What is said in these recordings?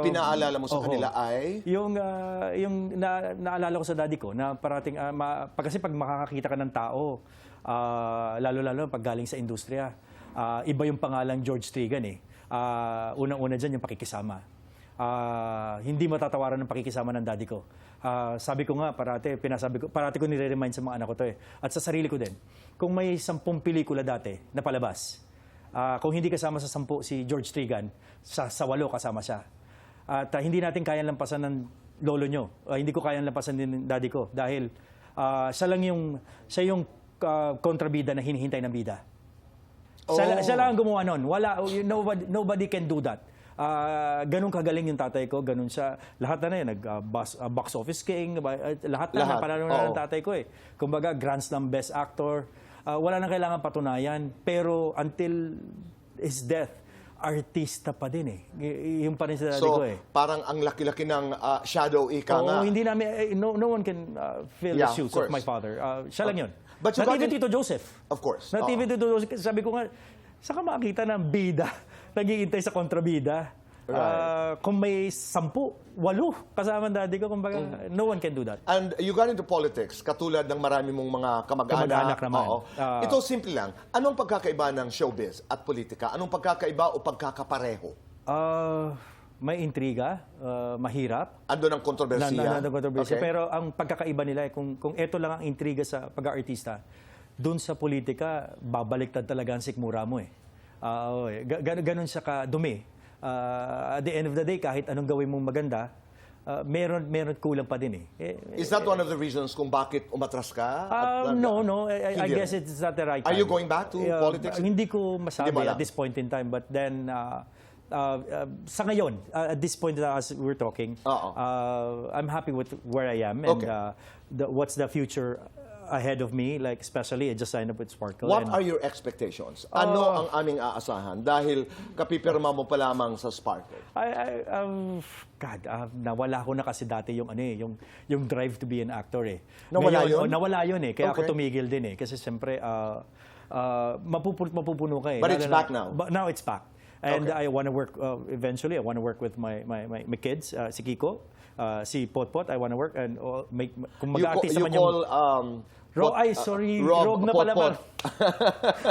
pinaalala mo sa kanila ay? Yung naalala ko sa daddy ko na parating, kasi pag makakakita ka ng tao, lalo-lalo pag galing sa industriya, iba yung pangalang George Trigan eh. Unang-una dyan yung pakikisama. Hindi matatawaran ng pakikisama ng daddy ko. Sabi ko nga, parati ko nire-remind sa mga anak ko to eh. At sa sarili ko din, kung may 10 pelikula dati na palabas, kung hindi kasama sa 10 si George Trigan, sa 8 kasama siya. At hindi natin kayang lampasan ng lolo nyo. Hindi ko kayang lampasan din ng daddy ko dahil siya yung kontrabida na hinihintay ng bida. Siya lang ang gumawa nun. Nobody can do that. Ganun kagaling yung tatay ko, ganun siya. Lahat na yun, box office king, lahat na panalo na ng tatay ko eh. Kumbaga, Grand Slam Best Actor. Wala nang kailangan patunayan, pero until his death, artista pa din eh. Yung pa rin sa daddy ko eh. Parang ang laki-laki ng shadow ika nga. Hindi namin, no one can fill the shoes of my father. Siya lang yun. But Not even Tito Joseph. Of course. Not even Tito Joseph. Sabi ko nga, saan ka makakita ng bida, naghihintay sa kontrabida? Right. Kung may 10, 8 kasama ng daddy ko, kumbaga, no one can do that. And you got into politics, katulad ng marami mong mga kamag-anak. Naman. Ito simple lang. Anong pagkakaiba ng showbiz at politika? Anong pagkakaiba o pagkakapareho? May intriga, mahirap. Ando ng kontrobersiya? Okay. Pero ang pagkakaiba nila, kung ito lang ang intriga sa pag-aartista, dun sa politika, babaliktad talaga ang sikmura mo eh. Ganun siya kadumi. At the end of the day, kahit anong gawin mong maganda, meron kulang pa din eh. Is that one of the reasons kung bakit umatras ka? No. I guess it's not the right time. Are you going back to politics? Hindi ko masabi at this point in time. But then, sa ngayon, at this point as we're talking, I'm happy with where I am. And what's the future ahead of me, like especially I just signed up with Sparkle. What are your expectations? Ano ang aming aasahan? Dahil kapipirma mo pa lamang sa Sparkle. Nawala ko na kasi dati yung drive to be an actor eh. Nawala yun? Nawala yun eh. Kaya ako tumigil din eh. Kasi siyempre, mapupuno ka eh. But it's back now? Now it's back. And I want to work, eventually, I want to work with my kids, si Kiko, si Potpot, I want to work, and kung mag-artista man yung... sorry, Rob na pala.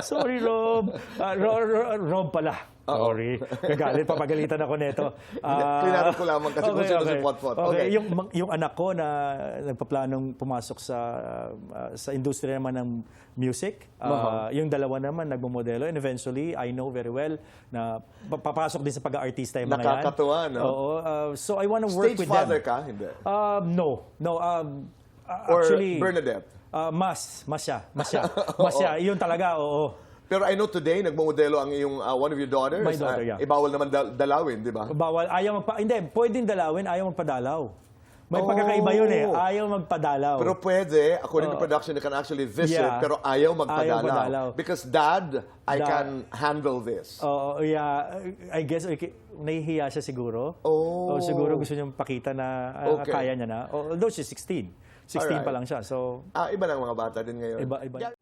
Sorry, Rob. Rob pala. Sorry. Gagalit, papagalitan ako nito. Klinarap ko lamang kasi kung sino si Potpot. Yung anak ko na nagpaplanong pumasok sa industriya naman ng music. Yung dalawa naman nagmamodelo. And eventually, I know very well na papasok din sa pag-aartista yung mga yan. Nakakatuwa, no? Oo. So I want to work with them. Stage father ka? Hindi. No. Or actually, Bernadette? Mas siya. Yun talaga, oo. Pero I know today, nagmamodelo ang iyong one of your daughters. My daughter, yeah. Bawal naman dalawin, di ba? Bawal. Hindi, pwedeng dalawin, ayaw magpadalaw. May pagkakaiba yun eh. Ayaw magpadalaw. Pero pwede, according to production, you can actually visit, pero ayaw magpadalaw. Because Dad, I can handle this. I guess, nahihiya siya siguro. Siguro gusto niyang pakita na kaya niya na. Although she's 16. 16 pa lang siya. So, iba lang mga bata din ngayon. Iba.